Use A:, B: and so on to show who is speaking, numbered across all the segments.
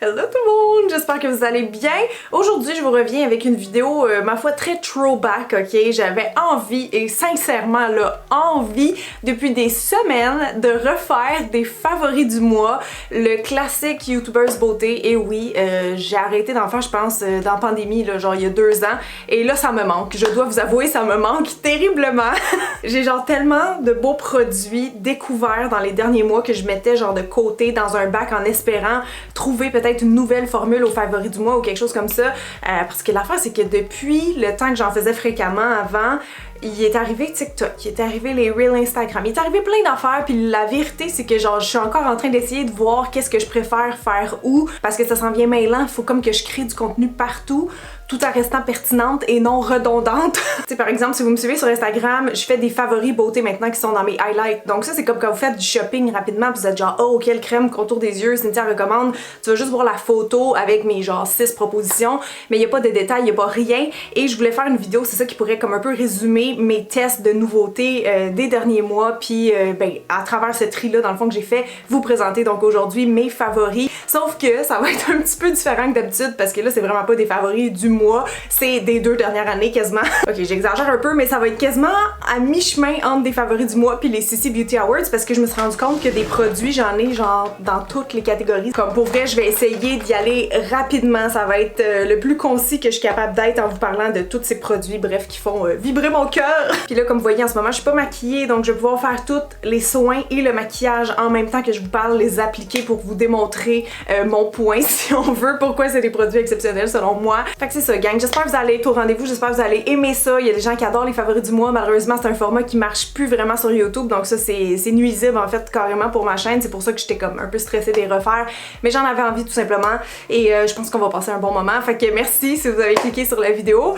A: Hello tout le monde, j'espère que vous allez bien. Aujourd'hui, je vous reviens avec une vidéo, ma foi, très throwback, ok? J'avais envie, et sincèrement là, envie, depuis des semaines, de refaire des favoris du mois, le classique YouTubers beauté. Et oui, j'ai arrêté d'en faire, je pense, dans la pandémie, là, genre il y a 2 ans. Et là, ça me manque, je dois vous avouer, ça me manque terriblement. J'ai genre tellement de beaux produits découverts dans les derniers mois que je mettais genre de côté dans un bac en espérant trouver peut-être une nouvelle formule au favori du mois ou quelque chose comme ça. Parce que l'affaire, c'est que depuis le temps que j'en faisais fréquemment avant, il est arrivé TikTok, il est arrivé les Reels Instagram, il est arrivé plein d'affaires, puis la vérité c'est que genre je suis encore en train d'essayer de voir qu'est-ce que je préfère faire où, parce que ça s'en vient mêlant, il faut comme que je crée du contenu partout, tout en restant pertinente et non redondante. Tu sais, par exemple, si vous me suivez sur Instagram, je fais des favoris beauté maintenant qui sont dans mes highlights. Donc ça, c'est comme quand vous faites du shopping rapidement, puis vous êtes genre, oh, quelle crème contour des yeux, Cynthia recommande. Tu vas juste voir la photo avec mes genre 6 propositions, mais il n'y a pas de détails, il n'y a pas rien. Et je voulais faire une vidéo, c'est ça qui pourrait comme un peu résumer mes tests de nouveautés des derniers mois, puis ben, à travers ce tri-là, dans le fond, que j'ai fait, vous présenter donc aujourd'hui mes favoris. Sauf que ça va être un petit peu différent que d'habitude, parce que là, c'est vraiment pas des favoris du mois, c'est des 2 dernières années quasiment. Ok, j'exagère un peu, mais ça va être quasiment à mi-chemin entre des favoris du mois puis les CC Beauty Awards, parce que je me suis rendu compte que des produits, j'en ai genre dans toutes les catégories. Comme pour vrai, je vais essayer d'y aller rapidement, ça va être le plus concis que je suis capable d'être en vous parlant de tous ces produits, bref, qui font vibrer mon cœur. Puis là, comme vous voyez en ce moment, je suis pas maquillée, donc je vais pouvoir faire tous les soins et le maquillage en même temps que je vous parle, les appliquer pour vous démontrer mon point, si on veut, pourquoi c'est des produits exceptionnels selon moi. Fait que c'est ça, gang. J'espère que vous allez être au rendez-vous, j'espère que vous allez aimer ça. Il y a des gens qui adorent les favoris du mois. Malheureusement, c'est un format qui marche plus vraiment sur YouTube, donc ça, c'est nuisible en fait carrément pour ma chaîne. C'est pour ça que j'étais comme un peu stressée de les refaire, mais j'en avais envie tout simplement et je pense qu'on va passer un bon moment. Fait que merci si vous avez cliqué sur la vidéo.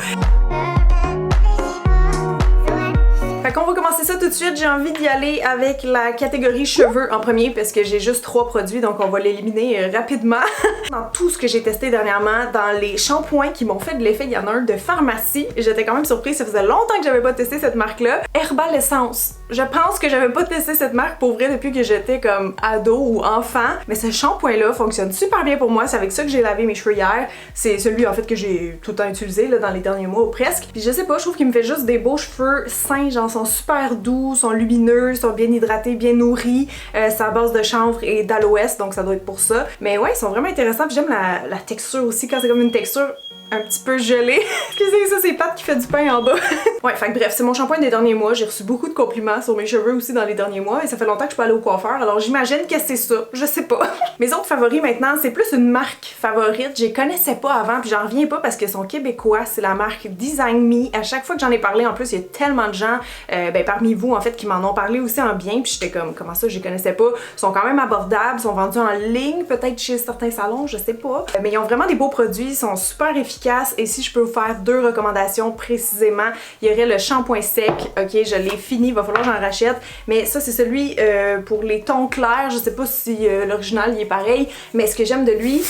A: Fait qu'on va commencer ça tout de suite. J'ai envie d'y aller avec la catégorie cheveux en premier parce que j'ai juste 3 produits, donc on va l'éliminer rapidement. Dans tout ce que j'ai testé dernièrement, dans les shampoings qui m'ont fait de l'effet, il y en a un de pharmacie. J'étais quand même surprise, ça faisait longtemps que j'avais pas testé cette marque-là. Herbal Essence. Je pense que j'avais pas testé cette marque pour vrai depuis que j'étais comme ado ou enfant, mais ce shampoing-là fonctionne super bien pour moi. C'est avec ça que j'ai lavé mes cheveux hier. C'est celui en fait que j'ai tout le temps utilisé là, dans les derniers mois ou presque. Puis je sais pas, je trouve qu'il me fait juste des beaux cheveux sains, genre sont super doux, sont lumineux, sont bien hydratés, bien nourris. C'est à base de chanvre et d'aloès, donc ça doit être pour ça. Mais ouais, ils sont vraiment intéressants. Puis j'aime la texture aussi, quand c'est comme une texture un petit peu gelée. Excusez, ça c'est Pat qui fait du pain en bas. Ouais, fait que bref, c'est mon shampoing des derniers mois. J'ai reçu beaucoup de compliments sur mes cheveux aussi dans les derniers mois et ça fait longtemps que je peux aller au coiffeur, alors j'imagine que c'est ça. Je sais pas. Mes autres favoris maintenant, c'est plus une marque favorite. Je les connaissais pas avant, puis j'en reviens pas parce qu'ils sont québécois. C'est la marque Design Me. À chaque fois que j'en ai parlé, en plus, il y a tellement de gens, ben parmi vous en fait, qui m'en ont parlé aussi en bien, puis j'étais comme, comment ça, je les connaissais pas. Ils sont quand même abordables, sont vendus en ligne, peut-être chez certains salons, je sais pas. Mais ils ont vraiment des beaux produits, ils sont super efficaces. Et si je peux vous faire 2 recommandations précisément, il y aurait le shampoing sec, ok, je l'ai fini, il va falloir que j'en rachète, mais ça c'est celui pour les tons clairs, je sais pas si l'original il est pareil, mais ce que j'aime de lui,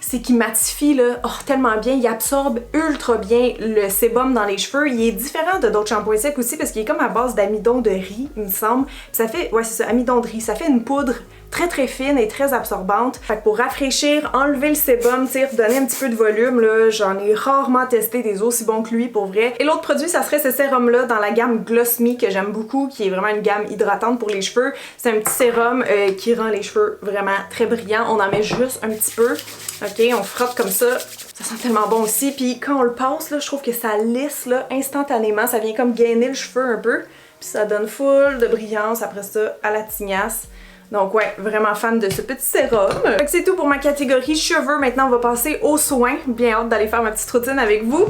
A: c'est qu'il matifie là, oh, tellement bien, il absorbe ultra bien le sébum dans les cheveux. Il est différent de d'autres shampoings secs aussi parce qu'il est comme à base d'amidon de riz, il me semble. Puis ça fait, ouais c'est ça, amidon de riz, ça fait une poudre très fine et très absorbante. Fait que pour rafraîchir, enlever le sébum, tu sais, donner un petit peu de volume, là, j'en ai rarement testé des aussi bons que lui pour vrai. Et l'autre produit, ça serait ce sérum là dans la gamme Gloss Me que j'aime beaucoup, qui est vraiment une gamme hydratante pour les cheveux. C'est un petit sérum qui rend les cheveux vraiment très brillants. On en met juste un petit peu. Ok, on frotte comme ça. Ça sent tellement bon aussi. Puis quand on le passe, là, je trouve que ça lisse là, instantanément. Ça vient comme gainer le cheveu un peu. Puis ça donne full de brillance après ça à la tignasse. Donc ouais, vraiment fan de ce petit sérum. Fait que c'est tout pour ma catégorie cheveux. Maintenant, on va passer aux soins. Bien hâte d'aller faire ma petite routine avec vous.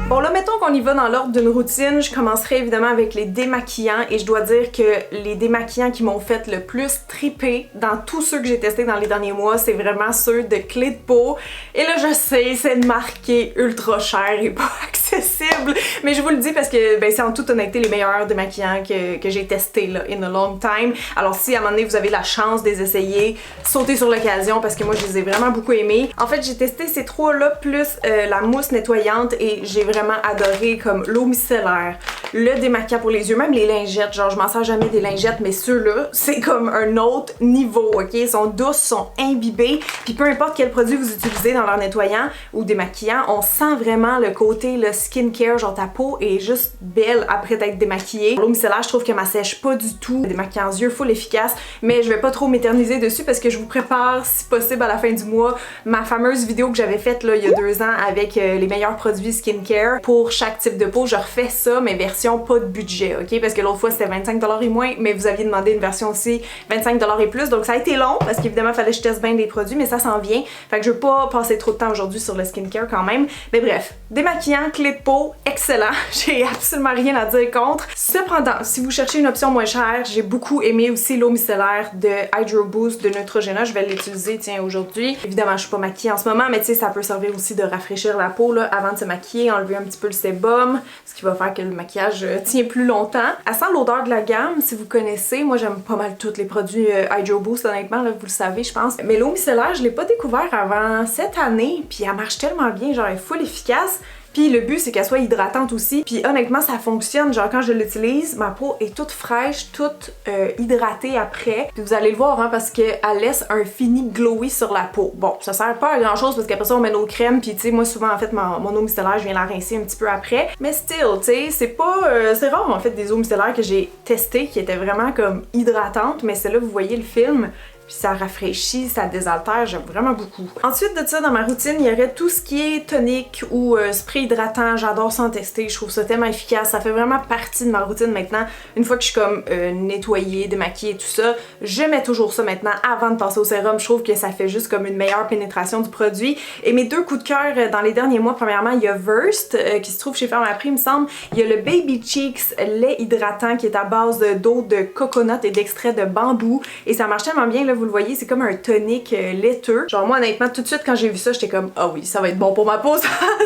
A: Bon là, mettons qu'on y va dans l'ordre d'une routine. Je commencerai évidemment avec les démaquillants et je dois dire que les démaquillants qui m'ont fait le plus triper dans tous ceux que j'ai testés dans les derniers mois, c'est vraiment ceux de Clé de Peau. Et là, je sais, c'est une marque qui est ultra chère et pas accessible accessible. Mais je vous le dis parce que ben, c'est en toute honnêteté les meilleurs démaquillants que j'ai testés là, in a long time. Alors si à un moment donné vous avez la chance de les essayer, sautez sur l'occasion parce que moi je les ai vraiment beaucoup aimés. En fait j'ai testé ces trois-là plus la mousse nettoyante et j'ai vraiment adoré comme l'eau micellaire, le démaquillant pour les yeux, même les lingettes. Genre je m'en sers jamais des lingettes, mais ceux-là c'est comme un autre niveau, ok? Ils sont douces, sont imbibés, puis peu importe quel produit vous utilisez dans leur nettoyant ou démaquillant, on sent vraiment le côté le skincare, genre ta peau est juste belle après t'être démaquillée. L'eau micellaire, je trouve que m'assèche pas du tout. Démaquillant yeux, full efficace, mais je vais pas trop m'éterniser dessus parce que je vous prépare, si possible, à la fin du mois, ma fameuse vidéo que j'avais faite là il y a 2 ans avec les meilleurs produits skincare pour chaque type de peau. Je refais ça, mais version pas de budget, ok? Parce que l'autre fois c'était 25$ et moins, mais vous aviez demandé une version aussi 25$ et plus, donc ça a été long parce qu'évidemment fallait que je teste bien des produits, mais ça s'en vient. Fait que je veux pas passer trop de temps aujourd'hui sur le skincare quand même. Mais bref, démaquillant, clé de peau, excellent. J'ai absolument rien à dire contre. Cependant, si vous cherchez une option moins chère, j'ai beaucoup aimé aussi l'eau micellaire de Hydro Boost de Neutrogena. Je vais l'utiliser, tiens, aujourd'hui. Évidemment, je suis pas maquillée en ce moment, mais tu sais, ça peut servir aussi de rafraîchir la peau là, avant de se maquiller, enlever un petit peu le sébum, ce qui va faire que le maquillage tient plus longtemps. Elle sent l'odeur de la gamme, si vous connaissez. Moi, j'aime pas mal tous les produits Hydro Boost, honnêtement, là, vous le savez, je pense. Mais l'eau micellaire, je l'ai pas découvert avant cette année, puis elle marche tellement bien, genre elle est full efficace. Puis le but c'est qu'elle soit hydratante aussi. Puis honnêtement ça fonctionne, genre quand je l'utilise, ma peau est toute fraîche, toute hydratée après. Puis vous allez le voir hein, parce qu'elle laisse un fini glowy sur la peau. Bon, ça sert pas à grand chose parce qu'après ça on met nos crèmes. Puis tu sais moi souvent en fait mon eau micellaire je viens la rincer un petit peu après. Mais still, tu sais c'est pas... c'est rare en fait des eaux micellaires que j'ai testées qui étaient vraiment comme hydratantes. Mais celle-là vous voyez le film. Puis ça rafraîchit, ça désaltère, j'aime vraiment beaucoup. Ensuite de ça, dans ma routine, il y aurait tout ce qui est tonique ou spray hydratant. J'adore ça en tester, je trouve ça tellement efficace. Ça fait vraiment partie de ma routine maintenant. Une fois que je suis comme nettoyée, démaquillée, tout ça, je mets toujours ça maintenant avant de passer au sérum. Je trouve que ça fait juste comme une meilleure pénétration du produit. Et mes deux coups de cœur dans les derniers mois, premièrement, il y a Versed qui se trouve chez Pharmaprix, il me semble. Il y a le Baby Cheeks lait hydratant qui est à base d'eau de coconut et d'extrait de bambou. Et ça marche tellement bien, là, vous le voyez, c'est comme un tonique laiteux. Genre moi honnêtement tout de suite quand j'ai vu ça j'étais comme ah oui ça va être bon pour ma peau,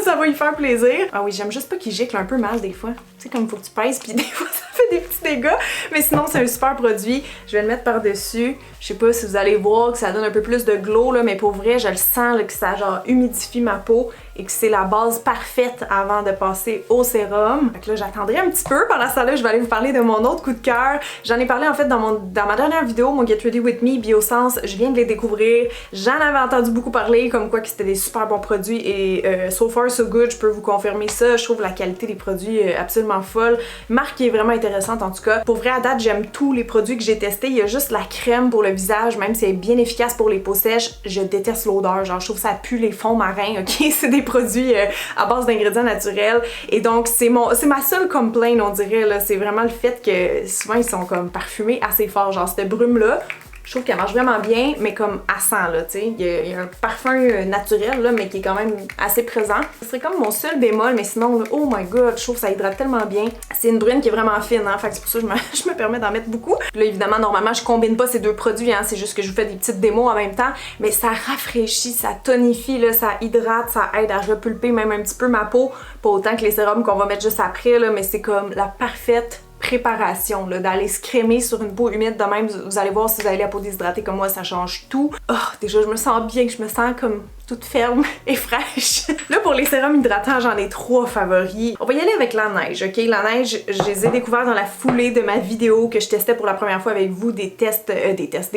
A: ça va y faire plaisir. Ah oui j'aime juste pas qu'il gicle un peu mal des fois. Tu sais comme il faut que tu pèses puis des fois ça fait des petits dégâts. Mais sinon c'est un super produit. Je vais le mettre par dessus. Je sais pas si vous allez voir que ça donne un peu plus de glow là, mais pour vrai je le sens là, que ça genre humidifie ma peau et que c'est la base parfaite avant de passer au sérum. Fait que là j'attendrai un petit peu. Pendant ce temps-là je vais aller vous parler de mon autre coup de cœur. J'en ai parlé en fait dans ma dernière vidéo, mon Get Ready With Me Biossance. Je viens de les découvrir. J'en avais entendu beaucoup parler comme quoi que c'était des super bons produits et so far so good, je peux vous confirmer ça. Je trouve la qualité des produits absolument folle. Marque qui est vraiment intéressante en tout cas. Pour vrai à date j'aime tous les produits que j'ai testés. Il y a juste la crème pour le visage, même si elle est bien efficace pour les peaux sèches, je déteste l'odeur. Genre je trouve que ça pue les fonds marins, ok? C'est des produits à base d'ingrédients naturels et donc c'est ma seule complaint on dirait là. C'est vraiment le fait que souvent ils sont comme parfumés assez fort. Genre cette brume là, je trouve qu'elle marche vraiment bien, mais comme à sang, là, tu sais. Il y a un parfum naturel, là, mais qui est quand même assez présent. Ce serait comme mon seul bémol, mais sinon, là, oh my god, je trouve que ça hydrate tellement bien. C'est une brune qui est vraiment fine, hein, fait que c'est pour ça que je me permets d'en mettre beaucoup. Puis là, évidemment, normalement, je combine pas ces deux produits, hein, c'est juste que je vous fais des petites démos en même temps, mais ça rafraîchit, ça tonifie, là, ça hydrate, ça aide à repulper même un petit peu ma peau. Pas autant que les sérums qu'on va mettre juste après, là, mais c'est comme la parfaite préparation, d'aller se crémer sur une peau humide de même. Vous allez voir si vous avez la peau déshydratée comme moi, ça change tout. Oh, déjà je me sens bien, je me sens comme toute ferme et fraîche. Là pour les sérums hydratants, j'en ai 3 favoris. On va y aller avec la neige, ok? La neige, je les ai découverts dans la foulée de ma vidéo que je testais pour la première fois avec vous des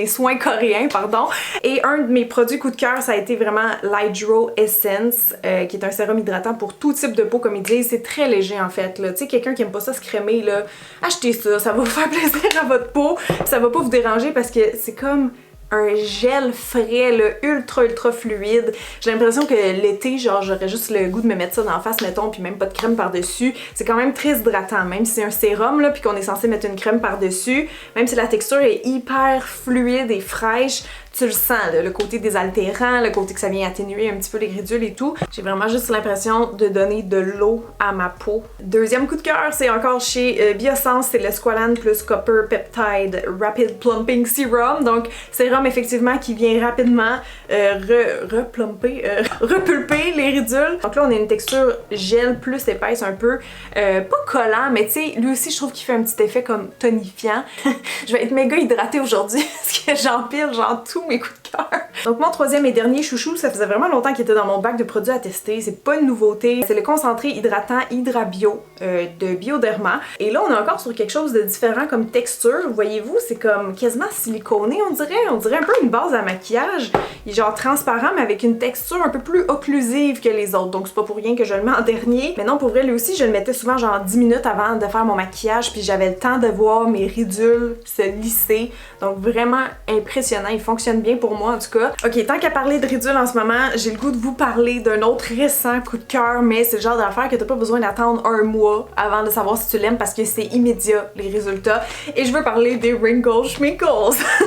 A: soins coréens, pardon. Et un de mes produits coup de cœur, ça a été vraiment l'Hydro Essence, qui est un sérum hydratant pour tout type de peau, comme ils disent. C'est très léger en fait, là. Tu sais, quelqu'un qui aime pas ça se crémer, là, achetez ça, ça va vous faire plaisir à votre peau, ça va pas vous déranger parce que c'est comme un gel frais, là, ultra fluide. J'ai l'impression que l'été, genre, j'aurais juste le goût de me mettre ça dans la face, mettons, puis même pas de crème par-dessus. C'est quand même très hydratant, même si c'est un sérum, là, puis qu'on est censé mettre une crème par-dessus, même si la texture est hyper fluide et fraîche, tu le sens, là, le côté désaltérant, le côté que ça vient atténuer un petit peu les ridules et tout. J'ai vraiment juste l'impression de donner de l'eau à ma peau. Deuxième coup de cœur, c'est encore chez Biossance, c'est le Squalane plus Copper Peptide Rapid Plumping Serum. Donc, sérum effectivement qui vient rapidement repulper les ridules. Donc là, on a une texture gel plus épaisse un peu, pas collant, mais tu sais, lui aussi, je trouve qu'il fait un petit effet comme tonifiant. Je vais être méga hydratée aujourd'hui parce que j'empile genre tous mes coups de cœur. Donc mon troisième et dernier chouchou, ça faisait vraiment longtemps qu'il était dans mon bac de produits à tester. C'est pas une nouveauté. C'est le concentré hydratant Hydra-Bio de Bioderma. Et là, on est encore sur quelque chose de différent comme texture. Voyez-vous, c'est comme quasiment siliconé, on dirait. On dirait un peu une base à maquillage. Il est genre transparent, mais avec une texture un peu plus occlusive que les autres. Donc c'est pas pour rien que je le mets en dernier. Mais non, pour vrai, lui aussi, je le mettais souvent genre 10 minutes avant de faire mon maquillage, puis j'avais le temps de voir mes ridules se lisser. Donc vraiment impressionnant. Il fonctionne bien pour moi en tout cas. Ok, tant qu'à parler de ridules en ce moment, j'ai le goût de vous parler d'un autre récent coup de cœur, mais c'est le genre d'affaire que t'as pas besoin d'attendre un mois avant de savoir si tu l'aimes parce que c'est immédiat les résultats. Et je veux parler des Wrinkle Schminkles.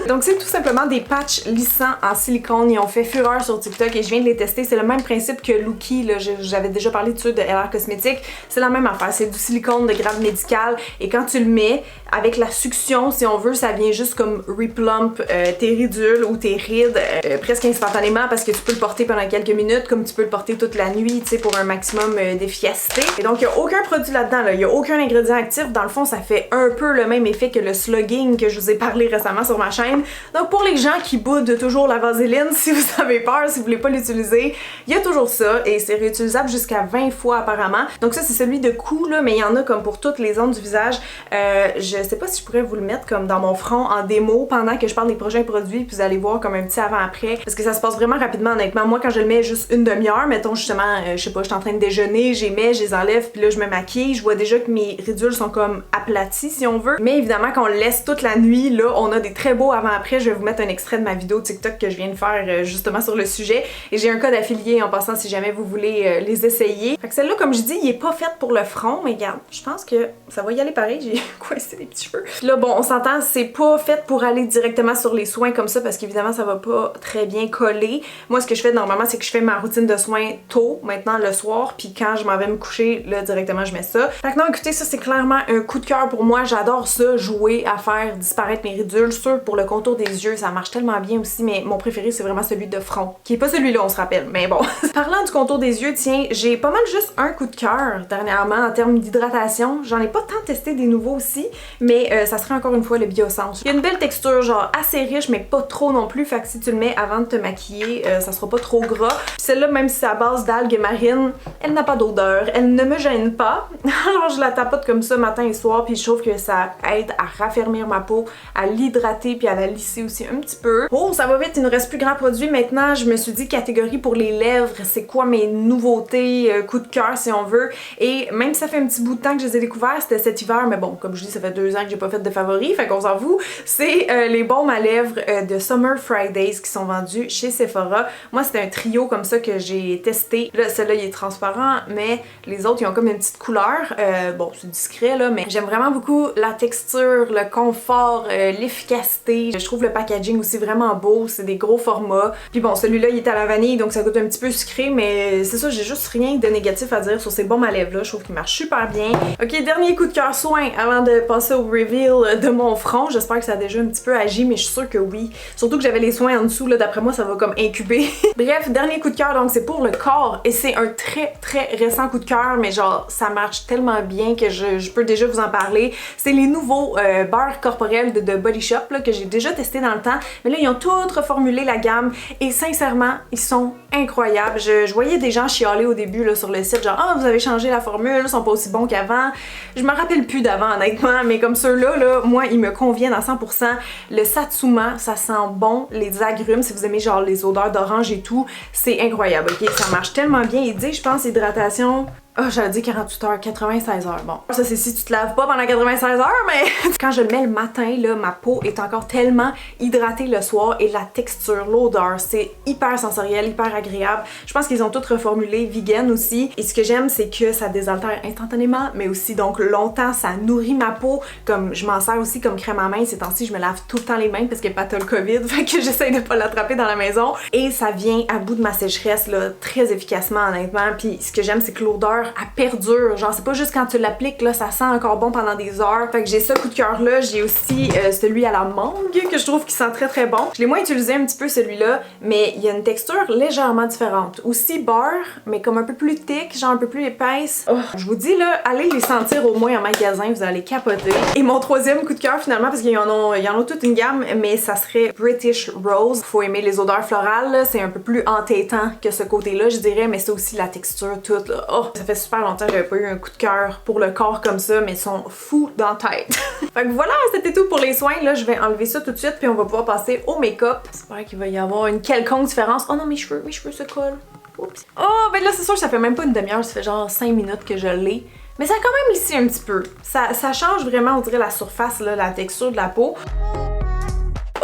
A: Donc c'est tout simplement des patchs lissants en silicone. Ils ont fait fureur sur TikTok et je viens de les tester. C'est le même principe que Lookie, là, j'avais déjà parlé de ceux de LR Cosmetics. C'est la même affaire, c'est du silicone de grade médical et quand tu le mets avec la succion, si on veut, ça vient juste comme replump tes ridules ou tes rides presque instantanément parce que tu peux le porter pendant quelques minutes comme tu peux le porter toute la nuit, tu sais, pour un maximum d'efficacité. Et donc, il n'y a aucun produit là-dedans, là. Il n'y a aucun ingrédient actif. Dans le fond, ça fait un peu le même effet que le slugging que je vous ai parlé récemment sur ma chaîne. Donc, pour les gens qui boudent toujours la vaseline, si vous avez peur, si vous voulez pas l'utiliser, il y a toujours ça et c'est réutilisable jusqu'à 20 fois apparemment. Donc ça, c'est celui de cou, là, mais il y en a comme pour toutes les zones du visage. Je sais pas si je pourrais vous le mettre comme dans mon front en démo pendant que je parle des prochains produits, puis vous allez voir comme un petit avant-après, parce que ça se passe vraiment rapidement honnêtement. Moi, quand je le mets juste une demi-heure, mettons justement, je sais pas, je suis en train de déjeuner, je les enlève, puis là je me maquille, je vois déjà que mes ridules sont comme aplaties si on veut. Mais évidemment, quand on le laisse toute la nuit, là, on a des très beaux avant-après. Je vais vous mettre un extrait de ma vidéo TikTok que je viens de faire justement sur le sujet, et j'ai un code affilié en passant si jamais vous voulez les essayer. Fait que celle-là, comme je dis, il est pas faite pour le front, mais regarde, je pense que ça va y aller pareil. J'ai coincé les petits cheveux. Là, bon, on s'entend, c'est pas fait pour aller directement sur les soins comme ça parce qu'évidemment, ça va pas très bien coller. Moi, ce que je fais normalement, c'est que je fais ma routine de soins tôt, maintenant le soir, puis quand je m'en vais me coucher, là, directement, je mets ça. Fait que non, écoutez, ça, c'est clairement un coup de cœur pour moi. J'adore ça, jouer à faire disparaître mes ridules. Sûr, pour le contour des yeux, ça marche tellement bien aussi, mais mon préféré, c'est vraiment celui de front, qui est pas celui-là, on se rappelle, mais bon. Parlant du contour des yeux, tiens, j'ai pas mal juste un coup de cœur dernièrement en termes d'hydratation. J'en ai pas tant testé des nouveaux aussi, mais ça serait encore une fois le Biossance. Il y a une belle texture, genre assez riche, mais pas trop non plus, fait que si tu le mets avant de te maquiller, ça sera pas trop gras. Celle-là, même si c'est à base d'algues marines, elle n'a pas d'odeur, elle ne me gêne pas. Alors je la tapote comme ça matin et soir, puis je trouve que ça aide à raffermir ma peau, à l'hydrater, puis à la lisser aussi un petit peu. Oh, ça va vite, il nous reste plus grand produit maintenant. Je me suis dit catégorie pour les lèvres, c'est quoi mes nouveautés, coup de cœur si on veut. Et même si ça fait un petit bout de temps que je les ai découverts, c'était cet hiver, mais bon, comme je dis, ça fait 2 ans que j'ai pas fait de favoris, fait qu'on s'en fout. C'est les baumes à lèvres de Summer Fridays qui sont vendus chez Sephora. Moi, c'était un trio comme ça que j'ai testé. Là, celui-là, il est transparent, mais les autres, ils ont comme une petite couleur. Bon, c'est discret, là, mais j'aime vraiment beaucoup la texture, le confort, l'efficacité. Je trouve le packaging aussi vraiment beau. C'est des gros formats. Puis bon, celui-là, il est à la vanille, donc ça goûte un petit peu sucré, mais c'est ça, j'ai juste rien de négatif à dire sur ces baumes à lèvres-là. Je trouve qu'ils marchent super bien. Ok, dernier coup de cœur soin avant de passer au reveal de mon front. J'espère que ça a déjà un petit peu agi, mais je suis sûre que oui. Surtout que j'avais les soins en dessous, là, d'après moi, ça va comme incuber. Bref, dernier coup de cœur, donc c'est pour le corps, et c'est un très récent coup de cœur, mais genre, ça marche tellement bien que je peux déjà vous en parler. C'est les nouveaux beurres corporels de Body Shop, là, que j'ai déjà testé dans le temps, mais là, ils ont tout reformulé la gamme, et sincèrement, ils sont incroyables. Je voyais des gens chialer au début, là, sur le site, genre, ah, vous avez changé la formule, ils sont pas aussi bons qu'avant. Je me rappelle plus d'avant, honnêtement, mais comme ceux-là, là, moi, ils me conviennent à 100%. Le Satsuma, ça sent bon. Les agrumes, si vous aimez genre les odeurs d'orange et tout, c'est incroyable, ok? Ça marche tellement bien. Il dit, je pense, hydratation Oh, j'avais dit 48 heures, 96 heures. Bon, ça c'est si tu te laves pas pendant 96 heures, mais quand je le mets le matin, là, ma peau est encore tellement hydratée le soir et la texture, l'odeur, c'est hyper sensoriel, hyper agréable. Je pense qu'ils ont tout reformulé, vegan aussi. Et ce que j'aime, c'est que ça désaltère instantanément, mais aussi donc longtemps, ça nourrit ma peau. Comme je m'en sers aussi comme crème à main. Ces temps-ci, je me lave tout le temps les mains parce que pas le COVID, fait que j'essaye de pas l'attraper dans la maison. Et ça vient à bout de ma sécheresse, là, très efficacement, honnêtement. Puis ce que j'aime, c'est que l'odeur elle perdure. Genre, c'est pas juste quand tu l'appliques, là, ça sent encore bon pendant des heures. Fait que j'ai ce coup de cœur là. J'ai aussi celui à la mangue que je trouve qui sent très très bon. Je l'ai moins utilisé un petit peu celui-là, mais il y a une texture légèrement différente. Aussi beurre, mais comme un peu plus thick, genre un peu plus épaisse. Oh, je vous dis là, allez les sentir au moins en magasin, vous allez capoter. Et mon troisième coup de cœur finalement, parce qu'ils en ont toute une gamme, mais ça serait British Rose. Faut aimer les odeurs florales, c'est un peu plus entêtant que ce côté-là, je dirais, mais c'est aussi la texture toute. Là. Oh, ça fait super longtemps que j'avais pas eu un coup de cœur pour le corps comme ça, mais ils sont fous dans la tête. Fait que voilà, c'était tout pour les soins. Là, je vais enlever ça tout de suite, puis on va pouvoir passer au make-up. J'espère qu'il va y avoir une quelconque différence. Oh non, mes cheveux se collent. Oups. Oh, ben là, c'est sûr que ça fait même pas une demi-heure, ça fait genre 5 minutes que je l'ai. Mais ça a quand même lissé un petit peu. Ça change vraiment, on dirait, la surface, là, la texture de la peau.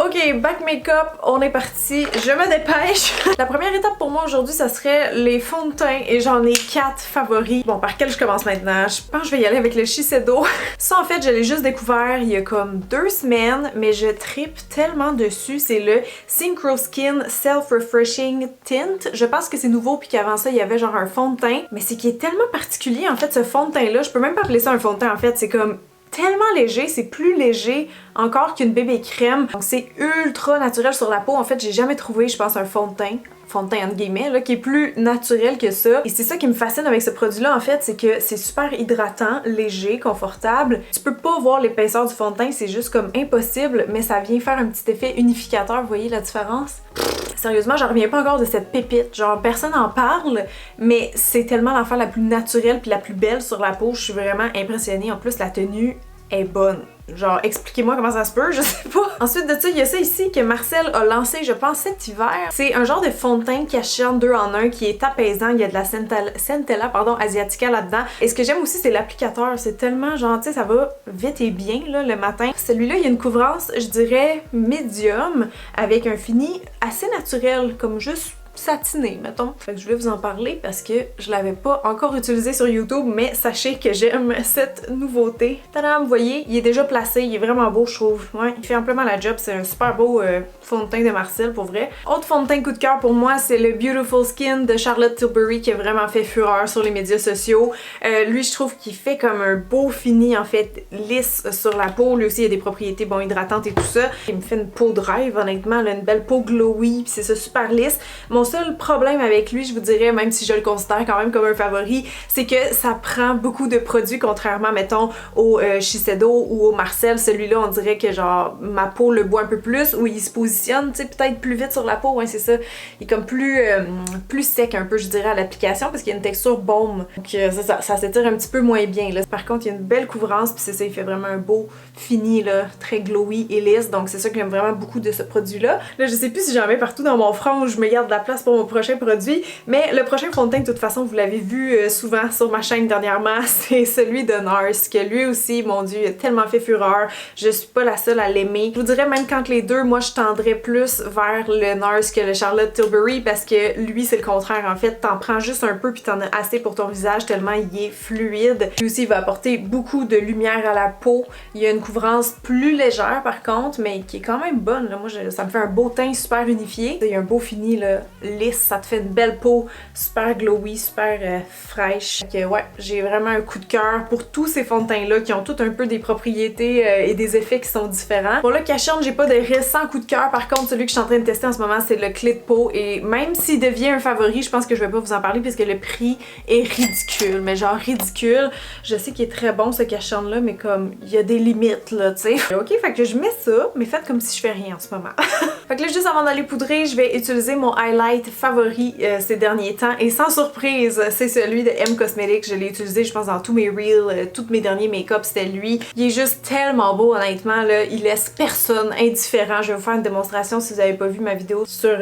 A: Ok, back make-up, on est parti. Je me dépêche. La première étape pour moi aujourd'hui, ça serait les fonds de teint et j'en ai 4 favoris. Bon, par quel je commence maintenant? Je pense que je vais y aller avec le Shiseido. Ça, en fait, je l'ai juste découvert il y a comme 2 semaines, mais je trippe tellement dessus. C'est le Synchro Skin Self-Refreshing Tint. Je pense que c'est nouveau puis qu'avant ça, il y avait genre un fond de teint. Mais c'est qui est tellement particulier, en fait, ce fond de teint-là. Je peux même pas appeler ça un fond de teint, en fait. C'est comme tellement léger, c'est plus léger encore qu'une bébé crème. Donc c'est ultra naturel sur la peau. En fait, j'ai jamais trouvé, je pense, un fond de teint entre guillemets, là, qui est plus naturel que ça. Et c'est ça qui me fascine avec ce produit-là, en fait, c'est que c'est super hydratant, léger, confortable. Tu peux pas voir l'épaisseur du fond de teint, c'est juste comme impossible, mais ça vient faire un petit effet unificateur, vous voyez la différence? Sérieusement, j'en reviens pas encore de cette pépite. Genre, personne en parle, mais c'est tellement l'affaire la plus naturelle puis la plus belle sur la peau. Je suis vraiment impressionnée. En plus, la tenue est bonne. Genre, expliquez-moi comment ça se peut, je sais pas. Ensuite de ça, il y a ça ici que Marcel a lancé, je pense, cet hiver. C'est un genre de fond de teint cachant 2 en 1 qui est apaisant. Il y a de la Centella, Asiatica là-dedans. Et ce que j'aime aussi, c'est l'applicateur. C'est tellement genre, tu sais, ça va vite et bien, là, le matin. Celui-là, il y a une couvrance, je dirais, médium, avec un fini assez naturel, comme juste satiné, mettons. Fait que je voulais vous en parler parce que je l'avais pas encore utilisé sur YouTube, mais sachez que j'aime cette nouveauté. Tadam, vous voyez, il est déjà placé, il est vraiment beau, je trouve. Ouais, il fait amplement la job, c'est un super beau fond de teint de Marcel, pour vrai. Autre fond de teint coup de cœur pour moi, c'est le Beautiful Skin de Charlotte Tilbury qui a vraiment fait fureur sur les médias sociaux. Lui, je trouve qu'il fait comme un beau fini, en fait, lisse sur la peau. Lui aussi, il a des propriétés, bon, hydratantes et tout ça. Il me fait une peau de rêve, honnêtement, là, une belle peau glowy, puis c'est ça, super lisse. Mon seul problème avec lui, je vous dirais, même si je le considère quand même comme un favori, c'est que ça prend beaucoup de produits, contrairement, mettons, au Shiseido ou au Marcel. Celui-là, on dirait que genre ma peau le boit un peu plus, ou il se positionne, tu sais, peut-être plus vite sur la peau, ouais, c'est ça. Il est comme plus sec un peu, je dirais, à l'application, parce qu'il y a une texture baume. Donc ça s'étire un petit peu moins bien, là. Par contre, il y a une belle couvrance, puis c'est ça, il fait vraiment un beau fini, là, très glowy et lisse. Donc c'est ça que j'aime vraiment beaucoup de ce produit-là. Là, je sais plus si j'en mets partout dans mon front ou je me garde de la place pour mon prochain produit, mais le prochain fond de teint, de toute façon, vous l'avez vu souvent sur ma chaîne dernièrement, c'est celui de NARS, que lui aussi, mon dieu, il a tellement fait fureur. Je suis pas la seule à l'aimer. Je vous dirais même qu'entre les deux, moi, je tendrais plus vers le NARS que le Charlotte Tilbury, parce que lui, c'est le contraire. En fait, t'en prends juste un peu puis t'en as assez pour ton visage tellement il est fluide. Lui aussi, il va apporter beaucoup de lumière à la peau. Il y a une couvrance plus légère, par contre, mais qui est quand même bonne, là. Moi, ça me fait un beau teint super unifié. Il y a un beau fini, là, lisse. Ça te fait une belle peau, super glowy, super fraîche. Donc, ouais, j'ai vraiment un coup de cœur pour tous ces fonds de teint-là qui ont tous un peu des propriétés et des effets qui sont différents. Pour le Cachemire, j'ai pas de récent coup de cœur. Par contre, celui que je suis en train de tester en ce moment, c'est le clé de peau. Et même s'il devient un favori, je pense que je vais pas vous en parler puisque le prix est ridicule. Mais genre ridicule. Je sais qu'il est très bon ce Cachemire-là, mais comme il y a des limites, là, tu sais. Ok, fait que je mets ça, mais faites comme si je fais rien en ce moment. Fait que là, juste avant d'aller poudrer, je vais utiliser mon highlight favori ces derniers temps. Et sans surprise, c'est celui de M Cosmetics. Je l'ai utilisé, je pense, dans tous mes reels, tous mes derniers make-up, c'était lui. Il est juste tellement beau, honnêtement, là. Il laisse personne indifférent. Je vais vous faire une démonstration si vous n'avez pas vu ma vidéo sur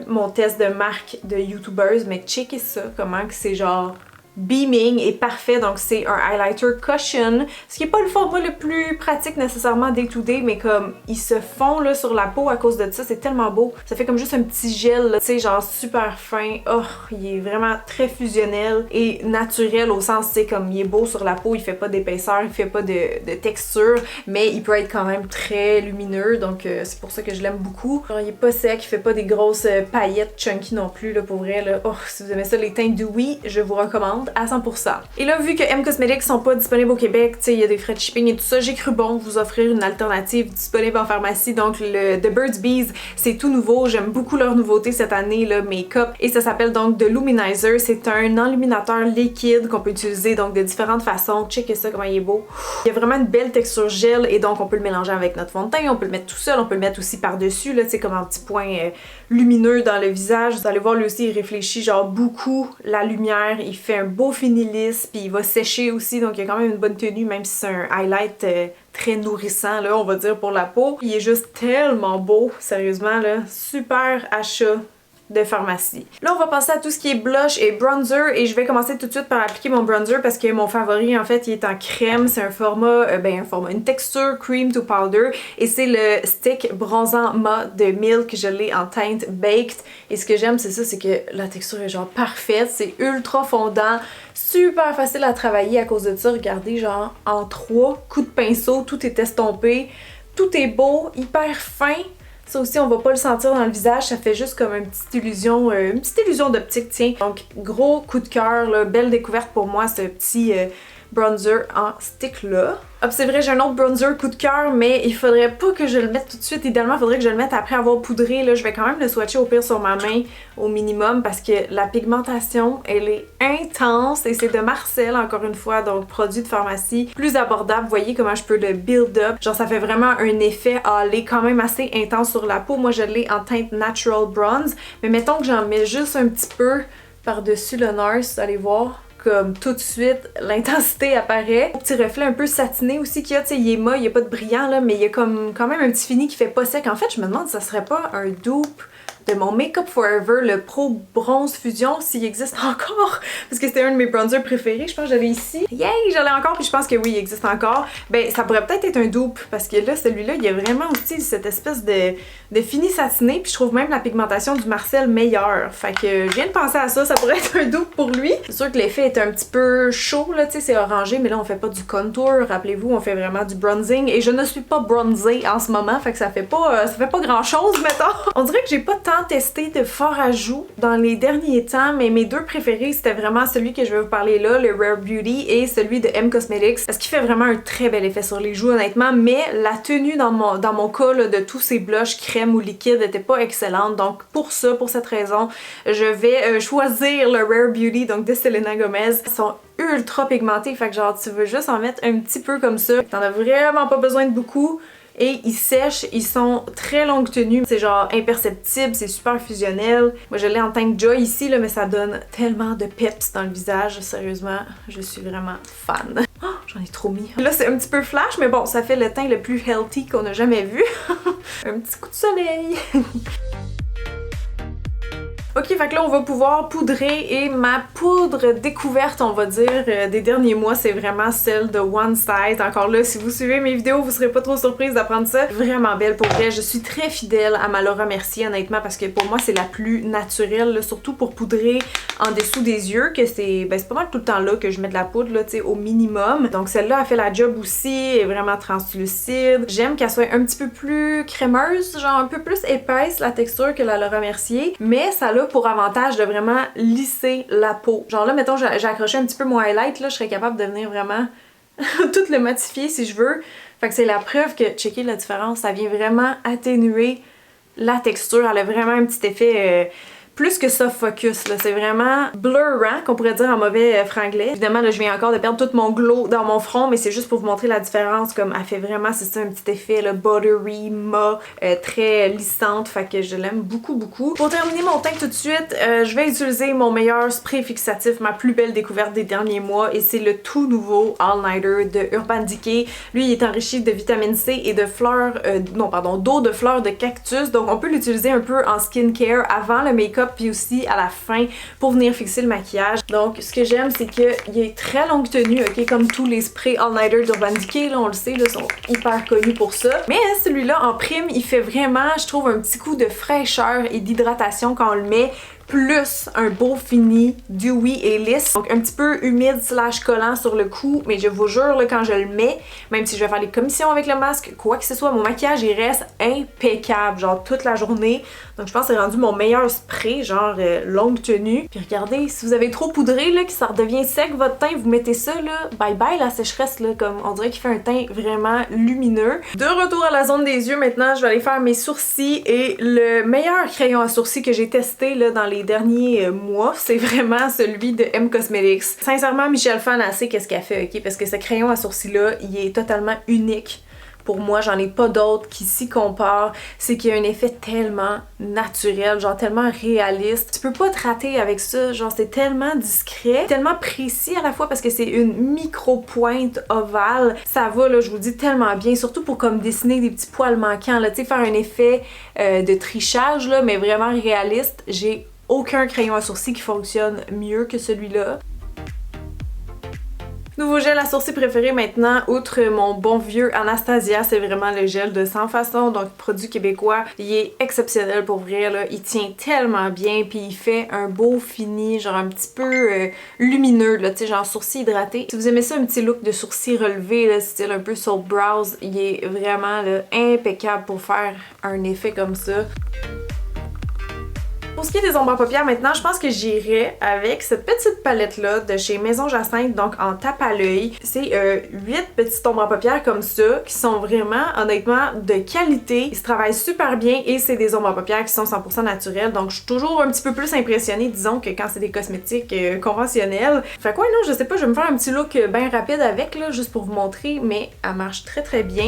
A: mon test de marque de YouTubers, mais checkez ça, comment que c'est genre beaming et parfait, donc c'est un highlighter cushion, ce qui est pas le format le plus pratique nécessairement day to day, mais comme il se fond là sur la peau à cause de ça, c'est tellement beau. Ça fait comme juste un petit gel, tu sais, genre super fin. Oh, il est vraiment très fusionnel et naturel au sens, tu sais, comme il est beau sur la peau, il fait pas d'épaisseur, il fait pas de texture, mais il peut être quand même très lumineux, donc c'est pour ça que je l'aime beaucoup. Genre, il est pas sec, il fait pas des grosses paillettes chunky non plus, là, pour vrai, là. Oh, si vous aimez ça, les teintes dewy, je vous recommande à 100%. Et là, vu que M Cosmetics sont pas disponibles au Québec, tu sais, il y a des frais de shipping et tout ça, j'ai cru bon vous offrir une alternative disponible en pharmacie. Donc le The Burt's Bees, c'est tout nouveau. J'aime beaucoup leur nouveauté cette année, le make-up. Et ça s'appelle donc The Luminizer. C'est un enluminateur liquide qu'on peut utiliser donc de différentes façons. Checkez ça, comment il est beau. Il y a vraiment une belle texture gel et donc on peut le mélanger avec notre fond de teint, on peut le mettre tout seul, on peut le mettre aussi par-dessus, là, tu sais, comme un petit point lumineux dans le visage. Vous allez voir, lui aussi, il réfléchit genre beaucoup la lumière. Il fait un beau fini lisse, puis il va sécher aussi, donc il y a quand même une bonne tenue, même si c'est un highlight très nourrissant, là, on va dire, pour la peau. Il est juste tellement beau, sérieusement, là. Super achat de pharmacie. Là, on va passer à tout ce qui est blush et bronzer et je vais commencer tout de suite par appliquer mon bronzer parce que mon favori, en fait, il est en crème. C'est un format, une texture cream to powder et c'est le stick bronzant mat de Milk. Je l'ai en teinte baked et ce que j'aime, c'est ça, c'est que la texture est genre parfaite. C'est ultra fondant, super facile à travailler à cause de ça. Regardez, genre, en 3 coups de pinceau, tout est estompé, tout est beau, hyper fin. Ça aussi, on va pas le sentir dans le visage, ça fait juste comme une petite illusion d'optique, tiens. Donc, gros coup de cœur, là, belle découverte pour moi, ce petit bronzer en stick là. Hop, c'est vrai, j'ai un autre bronzer coup de cœur, mais il faudrait pas que je le mette tout de suite. Idéalement, il faudrait que je le mette après avoir poudré. Là, je vais quand même le swatcher au pire sur ma main au minimum parce que la pigmentation, elle est intense et c'est de Marcel, encore une fois, donc produit de pharmacie, plus abordable. Vous voyez comment je peux le build up. Genre, ça fait vraiment un effet hâlé quand même assez intense sur la peau. Moi, je l'ai en teinte Natural Bronze, mais mettons que j'en mets juste un petit peu par-dessus le nurse, vous allez voir. Comme tout de suite, l'intensité apparaît. Un petit reflet un peu satiné aussi qu'il y a, tu sais, il est mat, il n'y a pas de brillant là, mais il y a comme quand même un petit fini qui fait pas sec. En fait, je me demande si ça serait pas un dupe de mon Makeup Forever, le Pro Bronze Fusion, s'il existe encore, parce que c'était un de mes bronzers préférés, je pense que j'avais ici. Yay, j'en ai encore, puis je pense que oui, il existe encore. Ben, ça pourrait peut-être être un dupe, parce que là, celui-là, il y a vraiment aussi cette espèce de fini satiné, puis je trouve même la pigmentation du Marcel meilleure. Fait que je viens de penser à ça, ça pourrait être un dupe pour lui. C'est sûr que l'effet est un petit peu chaud, là, tu sais, c'est orangé, mais là, on fait pas du contour, rappelez-vous, on fait vraiment du bronzing, et je ne suis pas bronzée en ce moment, fait que ça fait pas grand-chose, mettons. On dirait que j'ai pas tant testé de fort ajout dans les derniers temps, mais mes deux préférés, c'était vraiment celui que je vais vous parler là, le Rare Beauty, et celui de M Cosmetics, parce qu'il fait vraiment un très bel effet sur les joues, honnêtement, mais la tenue dans mon cas, là, de tous ces blushs crème ou liquide n'était pas excellente, donc pour cette raison, je vais choisir le Rare Beauty, donc de Selena Gomez. Ils sont ultra pigmentés, fait que genre, tu veux juste en mettre un petit peu comme ça, t'en as vraiment pas besoin de beaucoup. Et ils sèchent, ils sont très longue tenue, c'est genre imperceptible, c'est super fusionnel. Moi je l'ai en teinte Joy ici, là, mais ça donne tellement de peps dans le visage, sérieusement, je suis vraiment fan. Oh, j'en ai trop mis. Là c'est un petit peu flash, mais bon, ça fait le teint le plus healthy qu'on a jamais vu. Un petit coup de soleil. Ok, fait que là on va pouvoir poudrer et ma poudre découverte, on va dire, des derniers mois, c'est vraiment celle de One Sight. Encore là, si vous suivez mes vidéos, vous serez pas trop surprise d'apprendre ça. Vraiment belle pour vrai. Je suis très fidèle à ma Laura Mercier, honnêtement, parce que pour moi c'est la plus naturelle, là, surtout pour poudrer en dessous des yeux, que c'est pas mal tout le temps là que je mets de la poudre, là, tu sais, au minimum. Donc celle-là a fait la job aussi, elle est vraiment translucide. J'aime qu'elle soit un petit peu plus crémeuse, genre un peu plus épaisse la texture que la Laura Mercier, mais ça a pour avantage de vraiment lisser la peau. Genre là, mettons, j'ai accroché un petit peu mon highlight, là, je serais capable de venir vraiment tout le modifier si je veux. Fait que c'est la preuve que, checker la différence, ça vient vraiment atténuer la texture. Elle a vraiment un petit effet plus que soft focus, là. C'est vraiment blurrant, qu'on pourrait dire en mauvais franglais. Évidemment, là, je viens encore de perdre tout mon glow dans mon front, mais c'est juste pour vous montrer la différence. Comme elle fait vraiment, c'est ça, un petit effet, là, buttery, mat, très lissante. Fait que je l'aime beaucoup, beaucoup. Pour terminer mon teint tout de suite, je vais utiliser mon meilleur spray fixatif, ma plus belle découverte des derniers mois, et c'est le tout nouveau All Nighter de Urban Decay. Lui, il est enrichi de vitamine C et de fleurs, d'eau de fleurs de cactus. Donc, on peut l'utiliser un peu en skincare avant le make-up top puis aussi à la fin pour venir fixer le maquillage. Donc ce que j'aime c'est qu'il est très longue tenue, ok, comme tous les sprays all-nighter d'Urban Decay, là on le sait, là, sont hyper connus pour ça. Mais celui-là en prime, il fait vraiment, je trouve, un petit coup de fraîcheur et d'hydratation quand on le met, plus un beau fini dewy et lisse. Donc un petit peu humide slash collant sur le cou, mais je vous jure là, quand je le mets, même si je vais faire des commissions avec le masque, quoi que ce soit, mon maquillage il reste impeccable, genre toute la journée. Donc je pense que c'est rendu mon meilleur spray, genre longue tenue. Puis regardez, si vous avez trop poudré là, que ça redevient sec votre teint, vous mettez ça là, bye bye la sécheresse là, comme on dirait qu'il fait un teint vraiment lumineux. De retour à la zone des yeux maintenant, je vais aller faire mes sourcils et le meilleur crayon à sourcils que j'ai testé là dans les derniers mois, c'est vraiment celui de M Cosmetics. Sincèrement, Michelle Phan a sait qu'est-ce qu'elle fait, ok? Parce que ce crayon à sourcils là, il est totalement unique. Pour moi, j'en ai pas d'autres qui s'y comparent. C'est qu'il y a un effet tellement naturel, genre tellement réaliste. Tu peux pas te rater avec ça, genre c'est tellement discret, tellement précis à la fois parce que c'est une micro-pointe ovale. Ça va là, je vous dis, tellement bien, surtout pour comme dessiner des petits poils manquants, là, tu sais, faire un effet de trichage, là, mais vraiment réaliste. J'ai aucun crayon à sourcils qui fonctionne mieux que celui-là. Nouveau gel à sourcils préféré maintenant, outre mon bon vieux Anastasia, c'est vraiment le gel de Sans Façon, donc produit québécois. Il est exceptionnel pour vrai, là. Il tient tellement bien, puis il fait un beau fini, genre un petit peu lumineux, là, tu sais, genre sourcils hydratés. Si vous aimez ça, un petit look de sourcils relevé, là, style un peu Soul Brows, il est vraiment là, impeccable pour faire un effet comme ça. Pour ce qui est des ombres à paupières maintenant, je pense que j'irai avec cette petite palette là de chez Maison Jacinthe, donc en tape à l'œil. C'est 8 petites ombres à paupières comme ça qui sont vraiment honnêtement de qualité. Ils se travaillent super bien et c'est des ombres à paupières qui sont 100% naturelles, donc je suis toujours un petit peu plus impressionnée disons que quand c'est des cosmétiques conventionnels. Fait quoi non, je sais pas, je vais me faire un petit look bien rapide avec là, juste pour vous montrer, mais elle marche très très bien.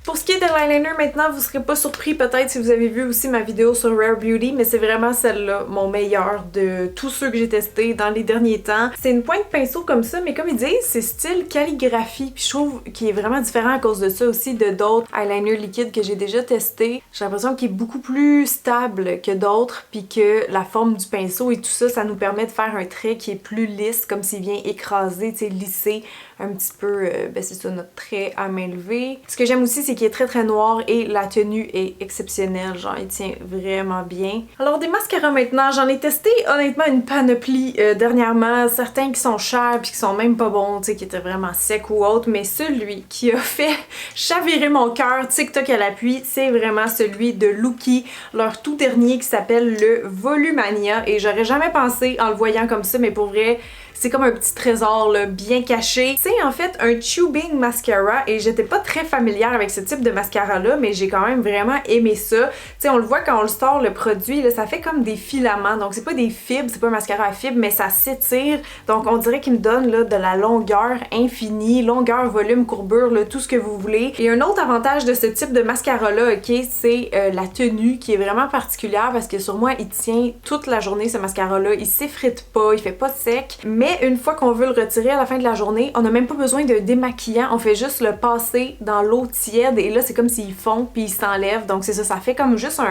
A: Pour ce qui est de l'eyeliner maintenant, vous serez pas surpris peut-être si vous avez vu aussi ma vidéo sur Rare Beauty, mais c'est vraiment celle-là, mon meilleur de tous ceux que j'ai testés dans les derniers temps. C'est une pointe pinceau comme ça, mais comme ils disent, c'est style calligraphie, puis je trouve qu'il est vraiment différent à cause de ça aussi de d'autres eyeliners liquides que j'ai déjà testés. J'ai l'impression qu'il est beaucoup plus stable que d'autres, puis que la forme du pinceau et tout ça, ça nous permet de faire un trait qui est plus lisse, comme s'il vient écraser, tu sais, lisser un petit peu, ben c'est ça, notre trait à main levée. Ce que j'aime aussi, c'est qu'il est très très noir et la tenue est exceptionnelle, genre il tient vraiment bien. Alors des mascaras maintenant, j'en ai testé honnêtement une panoplie dernièrement, certains qui sont chers puis qui sont même pas bons, tu sais, qui étaient vraiment secs ou autres, mais celui qui a fait chavirer mon cœur, TikTok à l'appui, c'est vraiment celui de Lookie, leur tout dernier qui s'appelle le Volumania, et j'aurais jamais pensé en le voyant comme ça, mais pour vrai, c'est comme un petit trésor là, bien caché. C'est en fait un tubing mascara et j'étais pas très familière avec ce type de mascara là, mais j'ai quand même vraiment aimé ça. Tu sais, on le voit quand on le sort le produit, là, ça fait comme des filaments, donc c'est pas des fibres, c'est pas un mascara à fibres, mais ça s'étire, donc on dirait qu'il me donne là, de la longueur infinie, longueur, volume, courbure, là, tout ce que vous voulez. Et un autre avantage de ce type de mascara là, ok, c'est la tenue qui est vraiment particulière parce que sur moi il tient toute la journée ce mascara là, il s'effrite pas, il fait pas sec, mais une fois qu'on veut le retirer à la fin de la journée, on n'a même pas besoin de démaquillant, on fait juste le passer dans l'eau tiède et là c'est comme s'il fond puis il s'enlève, donc c'est ça, ça fait comme juste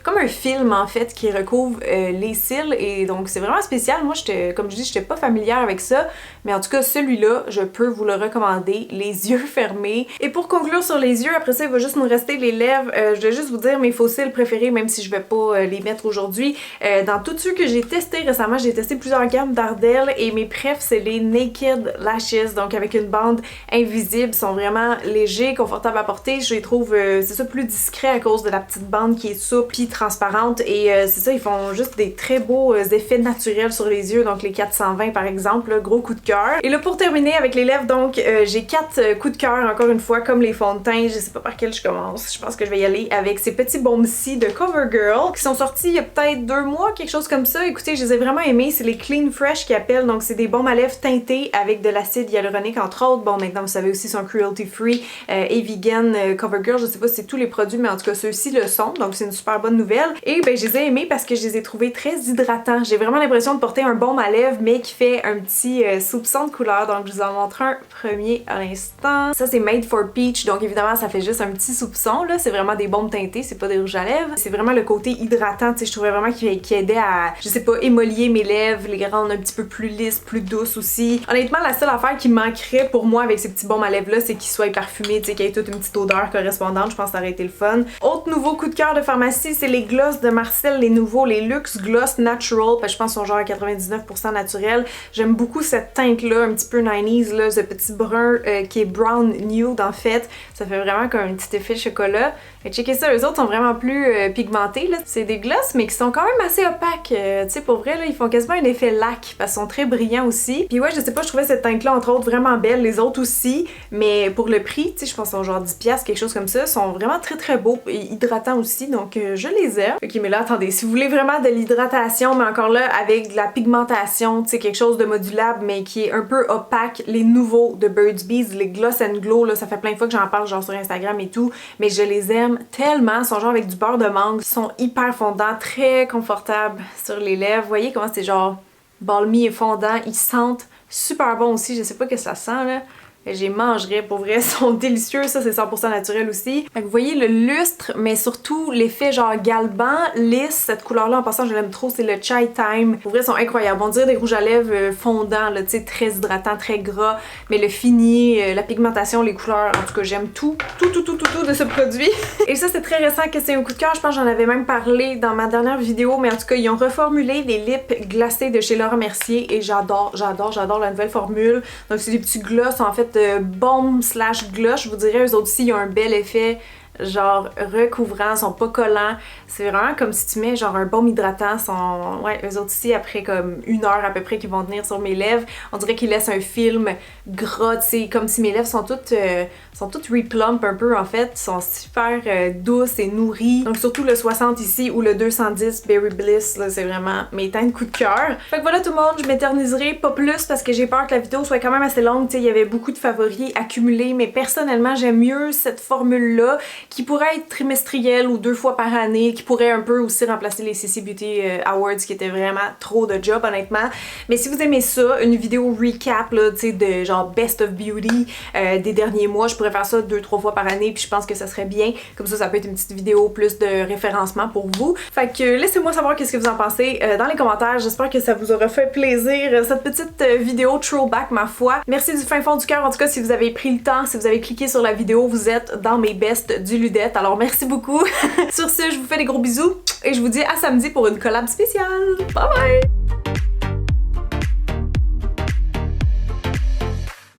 A: comme un film en fait qui recouvre les cils, et donc c'est vraiment spécial. Moi comme je dis, j'étais pas familière avec ça, mais en tout cas celui-là, je peux vous le recommander, les yeux fermés. Et pour conclure sur les yeux, après ça il va juste nous rester les lèvres. Je vais juste vous dire mes fossiles préférés, même si je vais pas les mettre aujourd'hui. Dans tous ceux que j'ai testés récemment, j'ai testé plusieurs gammes d'Ardell et mes préf, c'est les Naked Lashes, donc avec une bande invisible. Ils sont vraiment légers, confortables à porter. Je les trouve, c'est ça, plus discret à cause de la petite bande qui est souple puis transparente, et c'est ça, ils font juste des très beaux effets naturels sur les yeux, donc les 420 par exemple, là, gros coup de cœur. Et là pour terminer avec les lèvres, donc j'ai 4 coups de cœur encore une fois, comme les fonds de teint, je sais pas par quel je commence. Je pense que je vais y aller avec ces petits baumes-ci de CoverGirl qui sont sortis il y a peut-être 2 mois, quelque chose comme ça. Écoutez, je les ai vraiment aimés, c'est les Clean Fresh qui appellent, donc c'est c'est des baumes à lèvres teintés avec de l'acide hyaluronique entre autres. Bon, maintenant vous savez aussi sont cruelty free et vegan, CoverGirl, je sais pas si c'est tous les produits, mais en tout cas ceux-ci le sont, donc c'est une super bonne nouvelle. Et ben je les ai aimés parce que je les ai trouvés très hydratants. J'ai vraiment l'impression de porter un baume à lèvres mais qui fait un petit soupçon de couleur, donc je vous en montre un premier à l'instant. Ça c'est Made for Peach, donc évidemment ça fait juste un petit soupçon là, c'est vraiment des baumes teintés, c'est pas des rouges à lèvres. C'est vraiment le côté hydratant, tu sais, je trouvais vraiment qu'il aidait à, je sais pas, émolier mes lèvres, les rendre un petit peu plus lisses, plus douces aussi. Honnêtement, la seule affaire qui manquerait pour moi avec ces petits baumes à lèvres là, c'est qu'ils soient parfumés, tu sais, qu'il y ait toute une petite odeur correspondante, je pense que ça aurait été le fun. Autre nouveau coup de cœur de pharmacie, c'est les gloss de Marcel, les nouveaux, les Luxe Gloss Natural, parce que je pense qu'ils sont genre à 99% naturels. J'aime beaucoup cette teinte là, un petit peu 90s là, ce petit brun qui est brown nude en fait, ça fait vraiment comme un petit effet chocolat. Et checkez ça, eux autres sont vraiment plus pigmentés là. C'est des gloss mais qui sont quand même assez opaques, tu sais, pour vrai là, ils font quasiment un effet lac parce qu'ils sont très brillants aussi. Puis ouais, je sais pas, je trouvais cette teinte là entre autres vraiment belle, les autres aussi, mais pour le prix, tu sais, je pense qu'ils sont genre 10$, quelque chose comme ça, sont vraiment très beaux et hydratants aussi, donc je les aime. Ok, mais là attendez, si vous voulez vraiment de l'hydratation, mais encore là avec de la pigmentation, tu sais, quelque chose de modulable mais qui est un peu opaque, les nouveaux de Burt's Bees, les Gloss and Glow là, ça fait plein de fois que j'en parle genre sur Instagram et tout, mais je les aime tellement, ils sont genre avec du beurre de mangue, ils sont hyper fondants, très confortables sur les lèvres. Vous voyez comment c'est genre balmy et fondant, ils sentent super bon aussi, je sais pas que ça sent là. J'y mangerais, pour vrai, ils sont délicieux, ça c'est 100% naturel aussi. Fait que vous voyez le lustre, mais surtout l'effet genre galbant, lisse, cette couleur-là en passant je l'aime trop, c'est le Chai Time. Pour vrai, ils sont incroyables. On dirait des rouges à lèvres fondants, là, tu sais, très hydratants, très gras, mais le fini, la pigmentation, les couleurs, en tout cas j'aime tout de ce produit. Et ça c'est très récent que c'est un coup de cœur, je pense que j'en avais même parlé dans ma dernière vidéo, mais en tout cas ils ont reformulé les lips glacés de chez Laura Mercier et j'adore la nouvelle formule. Donc c'est des petits gloss en fait baume slash gloss, je vous dirais, eux autres aussi ils ont un bel effet genre recouvrant, sont pas collants, c'est vraiment comme si tu mets genre un baume hydratant, sont, ouais, eux autres aussi après comme 1 heure à peu près qu'ils vont tenir sur mes lèvres, on dirait qu'ils laissent un film gras, tu sais, comme si mes lèvres sont toutes replump un peu en fait, sont super douces et nourries, donc surtout le 60 ici ou le 210 Berry Bliss, là c'est vraiment mes teintes coup de cœur. Fait que voilà tout le monde, je m'éterniserai pas plus parce que j'ai peur que la vidéo soit quand même assez longue, tu sais, il y avait beaucoup de favoris accumulés, mais personnellement j'aime mieux cette formule là qui pourrait être trimestrielle ou 2 fois par année, qui pourrait un peu aussi remplacer les CC Beauty Awards qui étaient vraiment trop de job honnêtement. Mais si vous aimez ça, une vidéo recap là, tu sais, de genre Best of Beauty des derniers mois, je pourrais faire ça 2-3 fois par année puis je pense que ça serait bien. Comme ça peut être une petite vidéo plus de référencement pour vous. Fait que laissez-moi savoir qu'est-ce que vous en pensez dans les commentaires. J'espère que ça vous aura fait plaisir cette petite vidéo throwback ma foi. Merci du fin fond du cœur en tout cas si vous avez pris le temps, si vous avez cliqué sur la vidéo, vous êtes dans mes bests du Ludette, alors merci beaucoup. Sur ce, je vous fais des gros bisous et je vous dis à samedi pour une collab spéciale. Bye bye!